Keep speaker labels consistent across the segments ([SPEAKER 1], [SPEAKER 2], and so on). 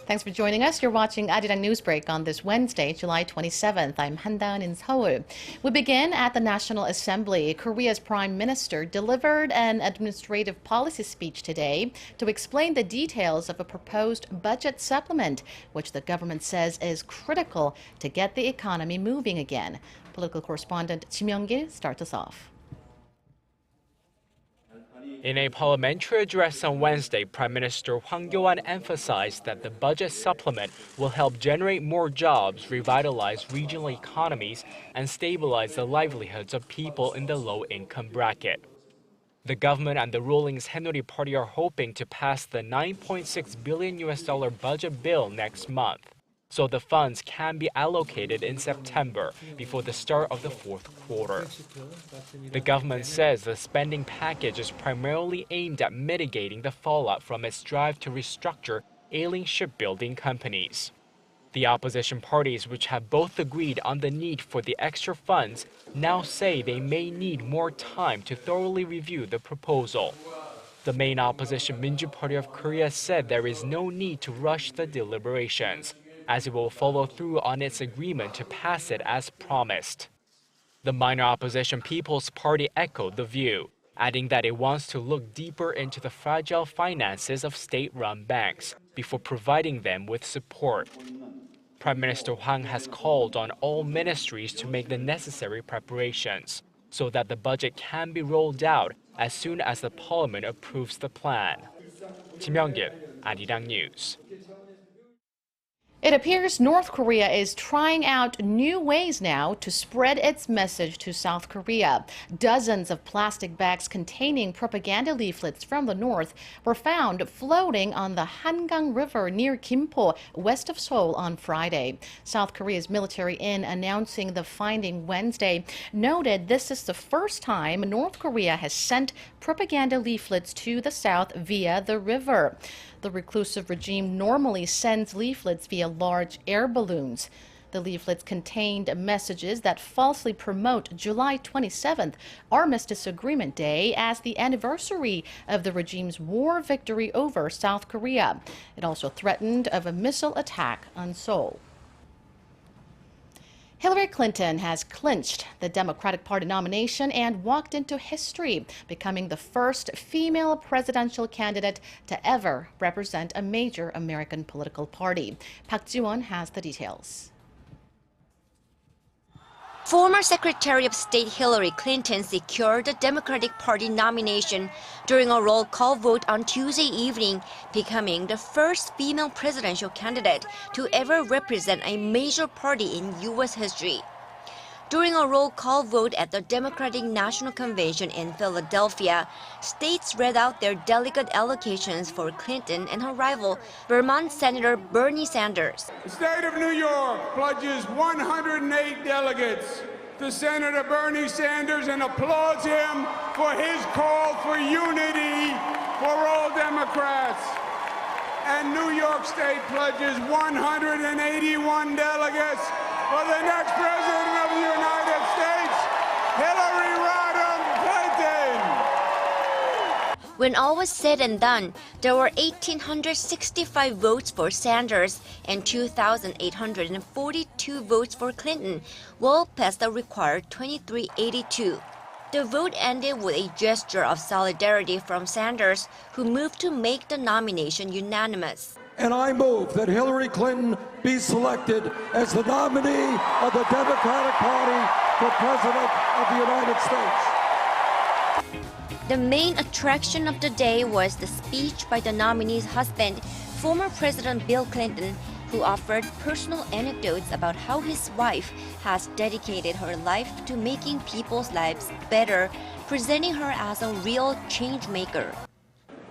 [SPEAKER 1] Thanks for joining us. You're watching ARIRANG News Break on this Wednesday, July 27th. I'm Hangang in Seoul. We begin at the National Assembly. Korea's Prime Minister delivered an administrative policy speech today to explain the details of a proposed budget supplement, which the government says is critical to get the economy moving again. Political correspondent Kim Young-gil starts us off.
[SPEAKER 2] In a parliamentary address on Wednesday, Prime Minister Hwang Kyo-ahn emphasized that the budget supplement will help generate more jobs, revitalize regional economies, and stabilize the livelihoods of people in the low-income bracket. The government and the ruling Saenuri Party are hoping to pass the $9.6 billion budget bill next month, so the funds can be allocated in September before the start of the fourth quarter. The government says the spending package is primarily aimed at mitigating the fallout from its drive to restructure ailing shipbuilding companies. The opposition parties, which have both agreed on the need for the extra funds, now say they may need more time to thoroughly review the proposal. The main opposition Minju Party of Korea said there is no need to rush the deliberations, as it will follow through on its agreement to pass it as promised. The minor opposition People's Party echoed the view, adding that it wants to look deeper into the fragile finances of state-run banks before providing them with support. Prime Minister Hwang has called on all ministries to make the necessary preparations so that the budget can be rolled out as soon as the parliament approves the plan. Kim Young-gil, ARIRANG News.
[SPEAKER 1] It appears North Korea is trying out new ways now to spread its message to South Korea. Dozens of plastic bags containing propaganda leaflets from the north were found floating on the Hangang River near Gimpo, west of Seoul, on Friday. South Korea's military, in announcing the finding Wednesday, noted this is the first time North Korea has sent propaganda leaflets to the south via the river. The reclusive regime normally sends leaflets via large air balloons. The leaflets contained messages that falsely promote July 27th, Armistice Agreement Day, as the anniversary of the regime's war victory over South Korea. It also threatened of a missile attack on Seoul. Hillary Clinton has clinched the Democratic Party nomination and walked into history, becoming the first female presidential candidate to ever represent a major American political party. Park Ji-won has the details.
[SPEAKER 3] Former Secretary of State Hillary Clinton secured the Democratic Party nomination during a roll call vote on Tuesday evening, becoming the first female presidential candidate to ever represent a major party in U.S. history. During a roll call vote at the Democratic National Convention in Philadelphia, states read out their delegate allocations for Clinton and her rival, Vermont Senator Bernie Sanders.
[SPEAKER 4] The state of New York pledges 108 delegates to Senator Bernie Sanders and applauds him for his call for unity for all Democrats. And New York State pledges 181 delegates for the next president of the United States, Hillary Rodham Clinton.
[SPEAKER 3] When all was said and done, there were 1,865 votes for Sanders and 2,842 votes for Clinton, well past the required 2,382. The vote ended with a gesture of solidarity from Sanders, who moved to make the nomination unanimous.
[SPEAKER 5] And I move that Hillary Clinton be selected as the nominee of the Democratic Party for President of the United States.
[SPEAKER 3] The main attraction of the day was the speech by the nominee's husband, former President Bill Clinton, who offered personal anecdotes about how his wife has dedicated her life to making people's lives better, presenting her as a real change maker.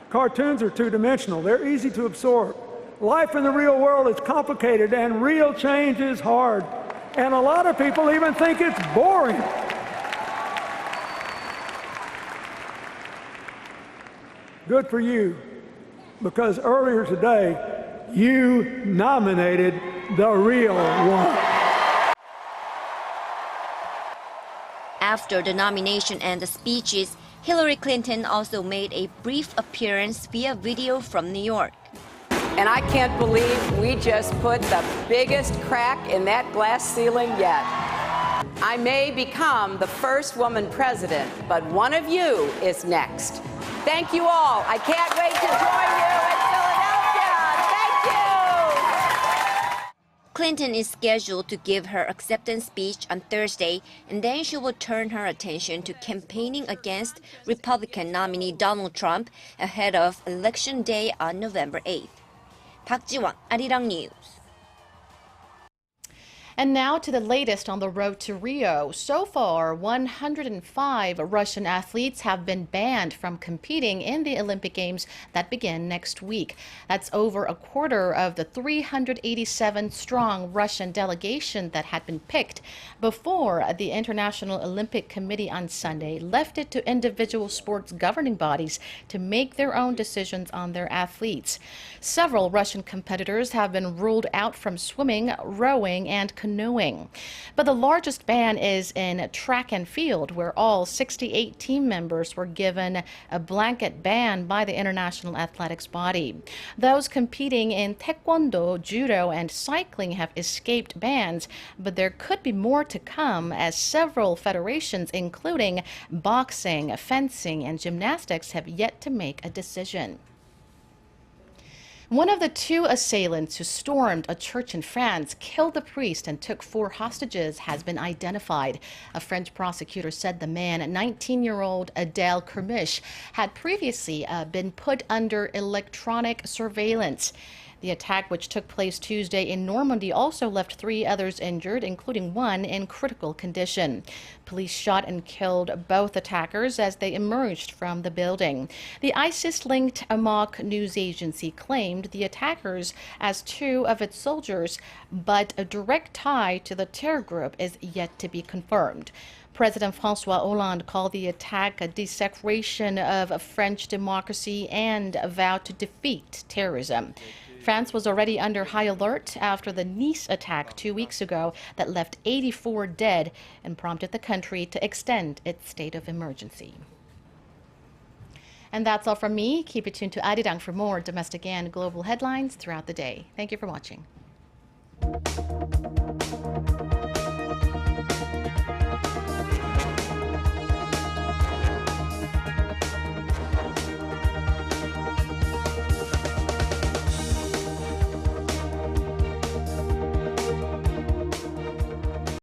[SPEAKER 6] Cartoons are two-dimensional. They're easy to absorb. Life in the real world is complicated, and real change is hard. And a lot of people even think it's boring. Good for you, because earlier today, you nominated the real one.
[SPEAKER 3] After the nomination and the speeches, Hillary Clinton also made a brief appearance via video from New York.
[SPEAKER 7] And I can't believe we just put the biggest crack in that glass ceiling yet. I may become the first woman president, but one of you is next. Thank you all. I can't wait to join you in Philadelphia. Thank you.
[SPEAKER 3] Clinton is scheduled to give her acceptance speech on Thursday, and then she will turn her attention to campaigning against Republican nominee Donald Trump ahead of Election Day on November 8th. 박지원, 아리랑 뉴스.
[SPEAKER 1] And now to the latest on the road to Rio. So far, 105 Russian athletes have been banned from competing in the Olympic Games that begin next week. That's over a quarter of the 387-strong Russian delegation that had been picked before the International Olympic Committee on Sunday left it to individual sports governing bodies to make their own decisions on their athletes. Several Russian competitors have been ruled out from swimming, rowing, and canoeing. But the largest ban is in track and field, where all 68 team members were given a blanket ban by the International Athletics Body. Those competing in taekwondo, judo, and cycling have escaped bans, but there could be more to come as several federations, including boxing, fencing, and gymnastics, have yet to make a decision. One of the two assailants who stormed a church in France, killed the priest, and took 4 hostages has been identified. A French prosecutor said the man, 19-year-old Adel Kermish, had previously been put under electronic surveillance. The attack, which took place Tuesday in Normandy, also left 3 others injured, including one in critical condition. Police shot and killed both attackers as they emerged from the building. The ISIS-linked Amaq news agency claimed the attackers as 2 of its soldiers, but a direct tie to the terror group is yet to be confirmed. President François Hollande called the attack a desecration of French democracy and vowed to defeat terrorism. France was already under high alert after the Nice attack 2 weeks ago that left 84 dead and prompted the country to extend its state of emergency. And that's all from me. Keep it tuned to ARIRANG for more domestic and global headlines throughout the day. Thank you for watching.